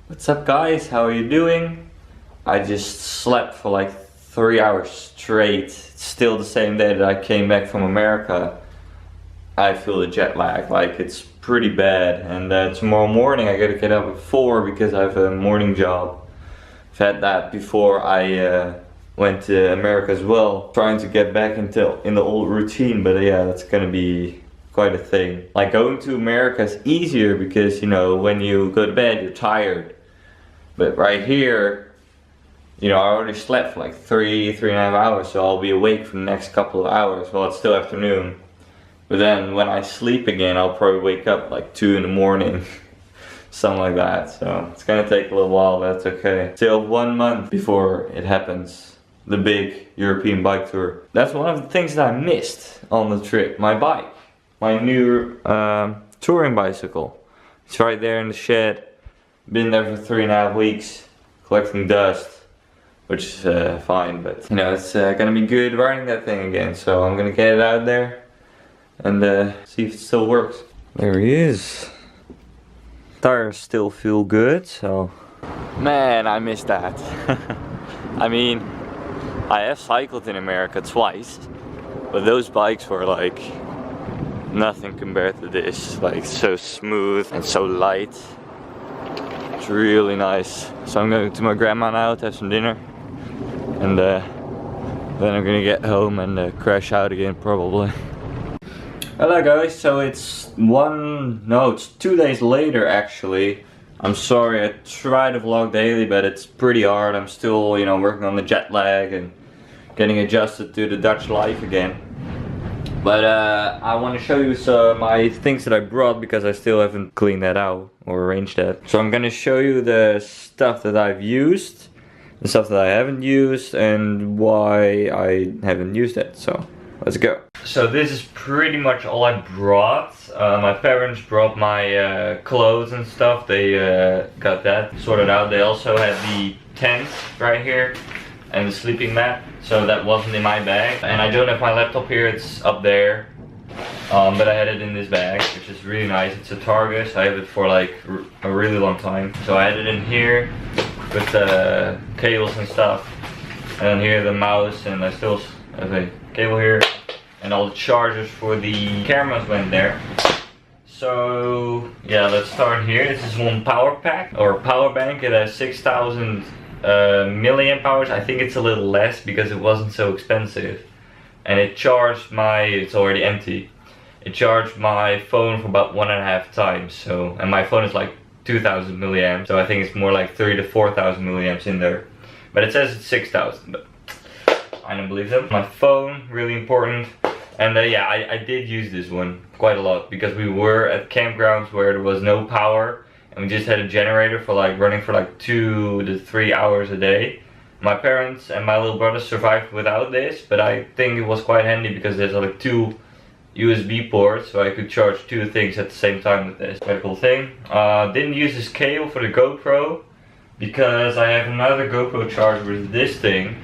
What's up guys, how are you doing? I just slept for like 3 hours straight. It's still the same day that I came back from America. I feel the jet lag, like it's pretty bad. And tomorrow morning I gotta get up at 4 because I have a morning job. I've had that before I went to America as well. Trying to get back in the old routine, but yeah, that's gonna be quite a thing. Like going to America is easier because, you know, when you go to bed you're tired. But right here, you know, I already slept for like 3.5 hours, so I'll be awake for the next couple of hours. Well, it's still afternoon. But then when I sleep again, I'll probably wake up like 2 in the morning. Something like that. So it's gonna take a little while, but that's okay. Still 1 month before it happens. The big European bike tour. That's one of the things that I missed on the trip. My bike. My new touring bicycle. It's right there in the shed. Been there for 3.5 weeks, collecting dust, which is fine, but you know, it's gonna be good riding that thing again, so I'm gonna get it out there and see if it still works. There he is. Tires still feel good, so man, I miss that. I mean, I have cycled in America twice, but those bikes were like nothing compared to this. Like so smooth and so light. It's really nice. So I'm going to my grandma now to have some dinner, and then I'm gonna get home and crash out again probably. Hello guys, so it's 2 days later actually. I'm sorry, I try to vlog daily, but it's pretty hard. I'm still, you know, working on the jet lag and getting adjusted to the Dutch life again. But I want to show you some my things that I brought because I still haven't cleaned that out or arranged that. So I'm gonna show you the stuff that I've used, the stuff that I haven't used, and why I haven't used it. So let's go. So this is pretty much all I brought. My parents brought my clothes and stuff. They got that sorted out. They also had the tent right here and the sleeping mat. So that wasn't in my bag. And I don't have my laptop here, it's up there. But I had it in this bag, which is really nice. It's a Target, so I have it for like a really long time. So I had it in here with the cables and stuff. And then here the mouse, and I still have a cable here. And all the chargers for the cameras went there. So yeah, let's start here. This is one power pack or power bank. It has 6,000 milliamp hours. I think it's a little less because it wasn't so expensive. And it charged my, it's already empty. It charged my phone for about 1.5 times. So, and my phone is like 2,000 milliamps. So I think it's more like 3,000 to 4,000 milliamps in there. But it says it's 6,000, but I don't believe them. My phone, really important. And yeah, I did use this one quite a lot because we were at campgrounds where there was no power. And we just had a generator for like running for like 2 to 3 hours a day. My parents and my little brother survived without this, but I think it was quite handy because there's like 2 USB ports, so I could charge 2 things at the same time with this. Quite a cool thing. Didn't use this cable for the GoPro because I have another GoPro charger with this thing,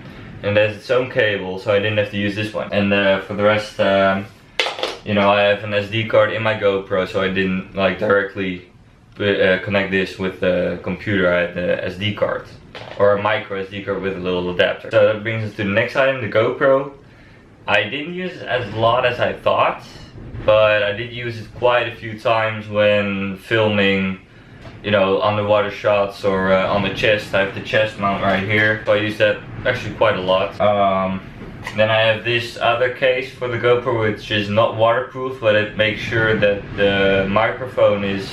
and there's its own cable, so I didn't have to use this one. And for the rest, you know, I have an SD card in my GoPro, so I didn't like directly connect this with the computer. I had the SD card or a micro SD card with a little adapter. So that brings us to the next item, the GoPro. I didn't use it as a lot as I thought, but I did use it quite a few times when filming, you know, underwater shots or on the chest. I have the chest mount right here, so I use that actually quite a lot. Then I have this other case for the GoPro, which is not waterproof, but it makes sure that the microphone is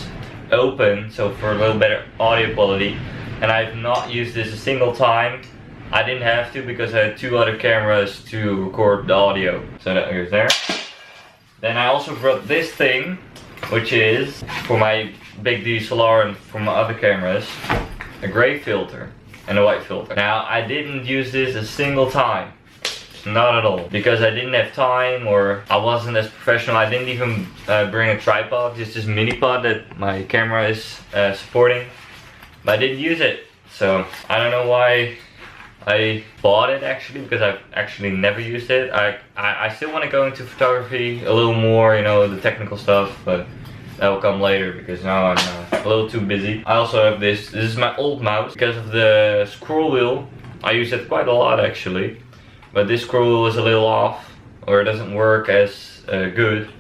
open, so for a little better audio quality. And I've not used this a single time. I didn't have to because I had 2 other cameras to record the audio. So that goes there. Then I also brought this thing, which is for my big DSLR and for my other cameras, a gray filter and a white filter. Now I didn't use this a single time. Not at all, because I didn't have time or I wasn't as professional. I didn't even bring a tripod, just this mini pod that my camera is supporting, but I didn't use it. So I don't know why I bought it actually, because I've actually never used it. I still want to go into photography a little more, you know, the technical stuff, but that will come later because now I'm a little too busy. I also have this is my old mouse because of the scroll wheel. I use it quite a lot actually, but this scroll wheel is a little off, or it doesn't work as good.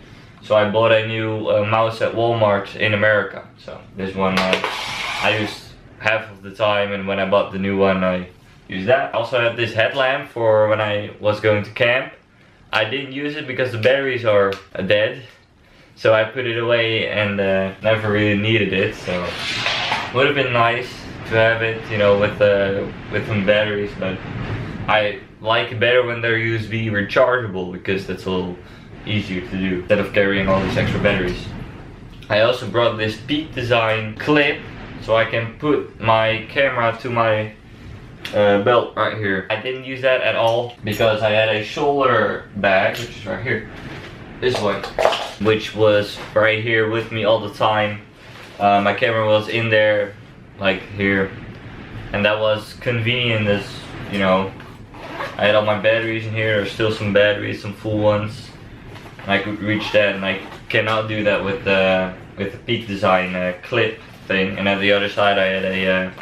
So I bought a new mouse at Walmart in America. So this one I used half of the time, and when I bought the new one I used that. I also had this headlamp for when I was going to camp. I didn't use it because the batteries are dead. So I put it away and never really needed it. So it would have been nice to have it, you know, with some batteries, but I like it better when they're USB rechargeable because that's a little easier to do instead of carrying all these extra batteries. I also brought this Peak Design clip so I can put my camera to my belt right here. I didn't use that at all because I had a shoulder bag, which is right here, this one, which was right here with me all the time. My camera was in there, like here, and that was convenient as, you know, I had all my batteries in here. There's still some batteries, some full ones, and I could reach that, and I cannot do that with the Peak Design clip thing. And at the other side I had a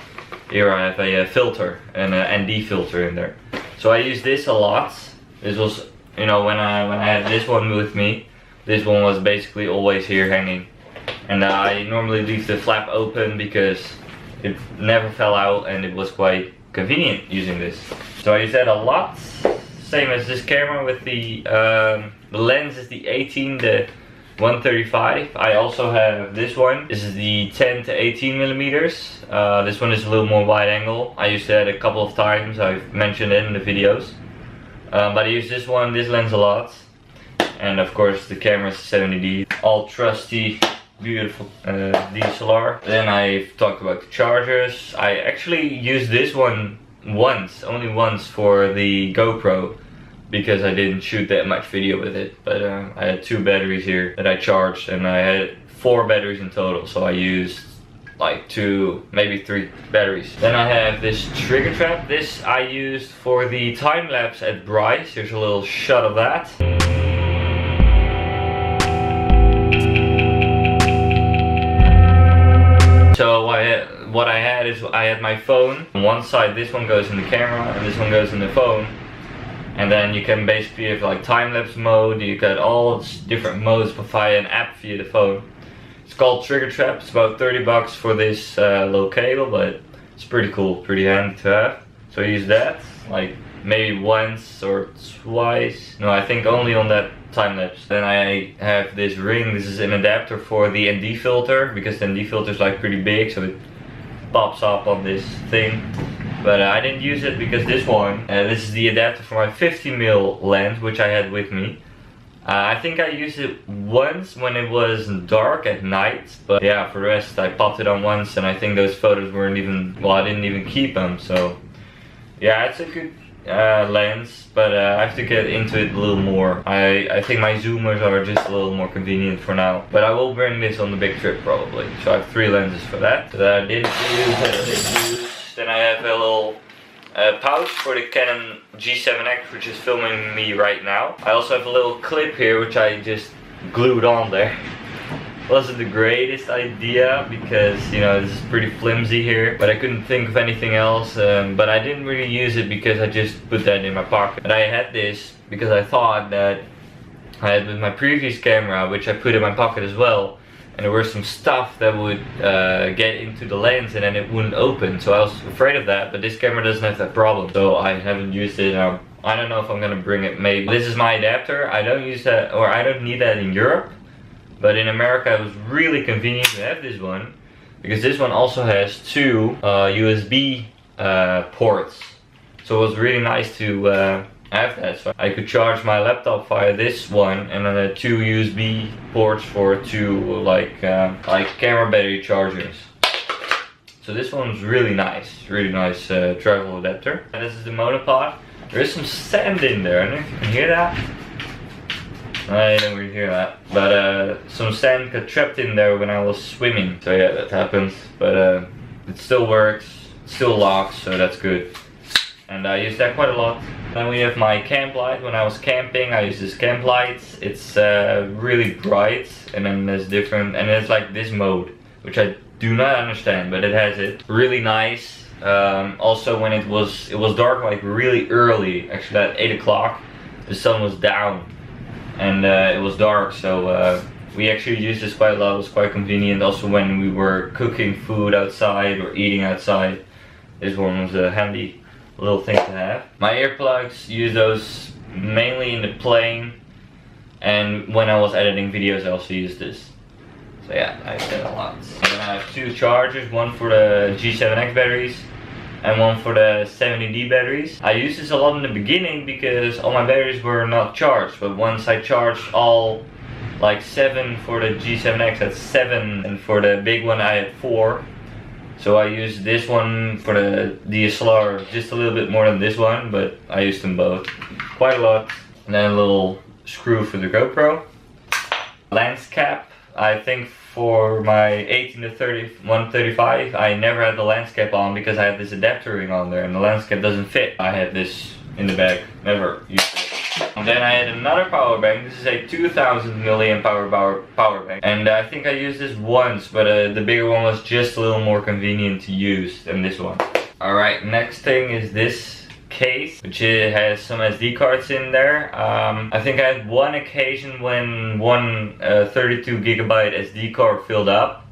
here I have a filter, an ND filter in there. So I use this a lot. This was, you know, when I had this one with me, this one was basically always here hanging. And I normally leave the flap open because it never fell out and it was quite convenient using this. So I use that a lot. Same as this camera with the lens is the 18 to 135. I also have this one. This is the 10 to 18 millimeters. This one is a little more wide angle. I used that a couple of times. I've mentioned it in the videos. But I use this lens a lot. And of course the camera is 70D. All trusty, beautiful DSLR. Then I've talked about the chargers. I actually used this one once, only once, for the GoPro, because I didn't shoot that much video with it. But I had 2 batteries here that I charged, and I had 4 batteries in total, so I used like 2, maybe 3 batteries. Then I have this trigger trap. This I used for the time lapse at Bryce. Here's a little shot of that. So what I had is I had my phone. On one side, this one goes in the camera and this one goes in the phone. And then you can basically have like time-lapse mode. You got all different modes via an app via the phone. It's called Trigger Trap. It's about 30 bucks for this little cable, but it's pretty cool, pretty handy to have. So I use that like maybe once or twice. No, I think only on that time-lapse. Then I have this ring. This is an adapter for the ND filter, because the ND filter is like pretty big, so it pops up on this thing. But I didn't use it because this one, this is the adapter for my 50mm lens, which I had with me. I think I used it once when it was dark at night, but yeah, for the rest I popped it on once, and I think those photos weren't even, well, I didn't even keep them. So yeah, it's a good lens, but I have to get into it a little more. I think my zoomers are just a little more convenient for now, but I will bring this on the big trip probably. So I have 3 lenses for that I didn't use. Then I have a little pouch for the Canon G7X, which is filming me right now. I also have a little clip here, which I just glued on there. Wasn't the greatest idea because, you know, this is pretty flimsy here, but I couldn't think of anything else. But I didn't really use it because I just put that in my pocket. But I had this because I thought that I had with my previous camera, which I put in my pocket as well, and there was some stuff that would get into the lens and then it wouldn't open. So I was afraid of that, but this camera doesn't have that problem. So I haven't used it. I don't know if I'm gonna bring it. Maybe. This is my adapter. I don't use that, or I don't need that in Europe. But in America it was really convenient to have this one, because this one also has 2 USB ports. So it was really nice to have that. So I could charge my laptop via this one, and then 2 USB ports for 2 like camera battery chargers. So this one's really nice travel adapter. And this is the monopod. There is some sand in there. I don't know if you can hear that. I don't really hear that, but some sand got trapped in there when I was swimming. So yeah, that happens, but it still works, it still locks, so that's good. And I use that quite a lot. Then we have my camp light. When I was camping, I use this camp light. It's really bright, and then there's different, and it's like this mode, which I do not understand, but it has it. Really nice. Also, when it was dark like really early, actually at 8 o'clock, the sun was down, and it was dark, so we actually used this quite a lot. It was quite convenient. Also, when we were cooking food outside or eating outside, this one was a handy little thing to have. My earplugs, use those mainly in the plane, and when I was editing videos I also used this. So yeah, I did a lot. And then I have two chargers, one for the G7X batteries and one for the 70D batteries. I used this a lot in the beginning because all my batteries were not charged, but once I charged all like 7 for the G7X, that's 7, and for the big one I had 4. So I used this one for the DSLR just a little bit more than this one, but I used them both quite a lot. And then a little screw for the GoPro. Lens cap, I think for my 18 to 135 I never had the lens cap on because I had this adapter ring on there and the lens cap doesn't fit. I had this in the bag, never used it. And then I had another power bank. This is a 2000 milliamp power bank, and I think I used this once, but the bigger one was just a little more convenient to use than this one. Alright, next thing is this case, which has some SD cards in there. I think I had one occasion when one 32 gigabyte SD card filled up,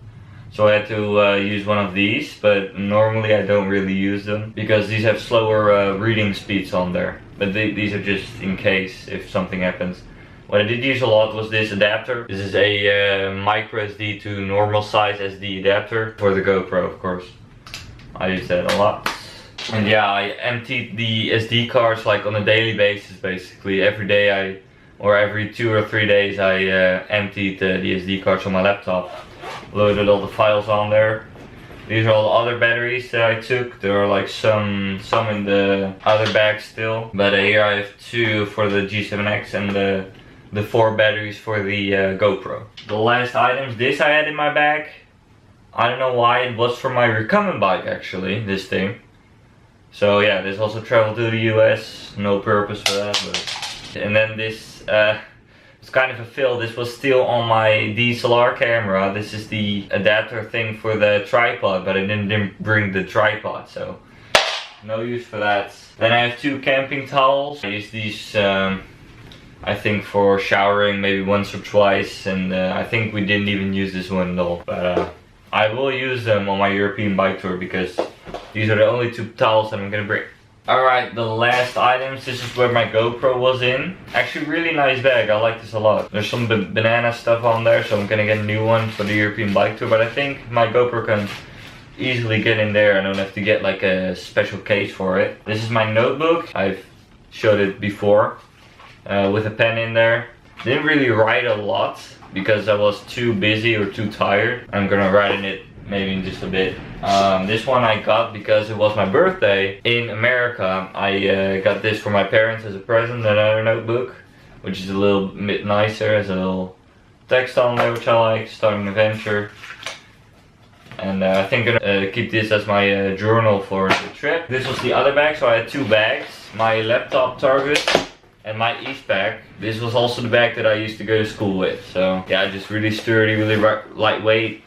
so I had to use one of these, but normally I don't really use them because these have slower reading speeds on there. But these are just in case if something happens. What I did use a lot was this adapter. This is a micro SD to normal size SD adapter for the GoPro, of course. I use that a lot. And yeah, I emptied the SD cards like on a daily basis, basically. Every day or every 2 or 3 days I emptied the SD cards on my laptop. Loaded all the files on there. These are all the other batteries that I took. There are like some in the other bag still. But here I have 2 for the G7X and the 4 batteries for the GoPro. The last items, this I had in my bag. I don't know why, it was for my recumbent bike actually, this thing. So yeah, this also traveled to the US, no purpose for that. But. And then this it's kind of a fail. This was still on my DSLR camera. This is the adapter thing for the tripod, but I didn't bring the tripod, so no use for that. Then I have 2 camping towels. I use these I think for showering maybe once or twice, and I think we didn't even use this one at all. But I will use them on my European bike tour because these are the only 2 towels that I'm gonna bring. Alright, the last items, this is where my GoPro was in. Actually really nice bag, I like this a lot. There's some banana stuff on there, so I'm gonna get a new one for the European bike tour. But I think my GoPro can easily get in there. I don't have to get like a special case for it. This is my notebook, I've showed it before, with a pen in there. Didn't really write a lot because I was too busy or too tired. I'm gonna write in it maybe in just a bit. This one I got because it was my birthday in America. I got this for my parents as a present, another notebook, which is a little bit nicer, has a little text on there which I like, start an adventure. And I think I'm gonna keep this as my journal for the trip. This was the other bag, so I had 2 bags. My laptop Target and my East bag. This was also the bag that I used to go to school with. So yeah, just really sturdy, really lightweight.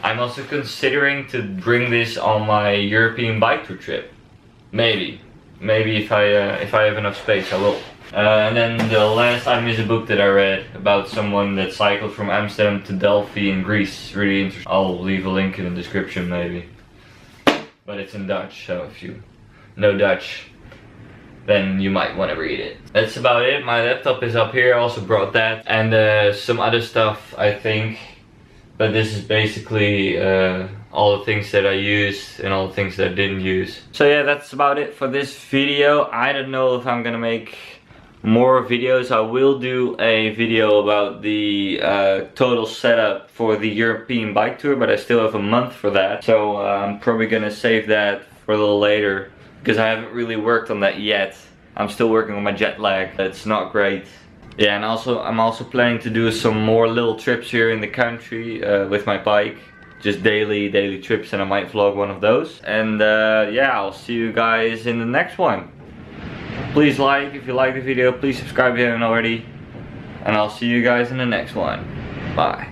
I'm also considering to bring this on my European bike tour trip. Maybe if I have enough space, I will. And then the last item is a book that I read about someone that cycled from Amsterdam to Delphi in Greece. Really interesting. I'll leave a link in the description maybe. But it's in Dutch, so if you know Dutch, then you might want to read it. That's about it. My laptop is up here, I also brought that. And some other stuff, I think. But this is basically all the things that I used and all the things that I didn't use. So yeah, that's about it for this video. I don't know if I'm gonna make more videos. I will do a video about the total setup for the European bike tour, but I still have a month for that. So I'm probably gonna save that for a little later because I haven't really worked on that yet. I'm still working on my jet lag. It's not great. Yeah, and I'm also planning to do some more little trips here in the country with my bike. Just daily trips, and I might vlog one of those. And yeah, I'll see you guys in the next one. Please like if you like the video. Please subscribe if you haven't already. And I'll see you guys in the next one. Bye.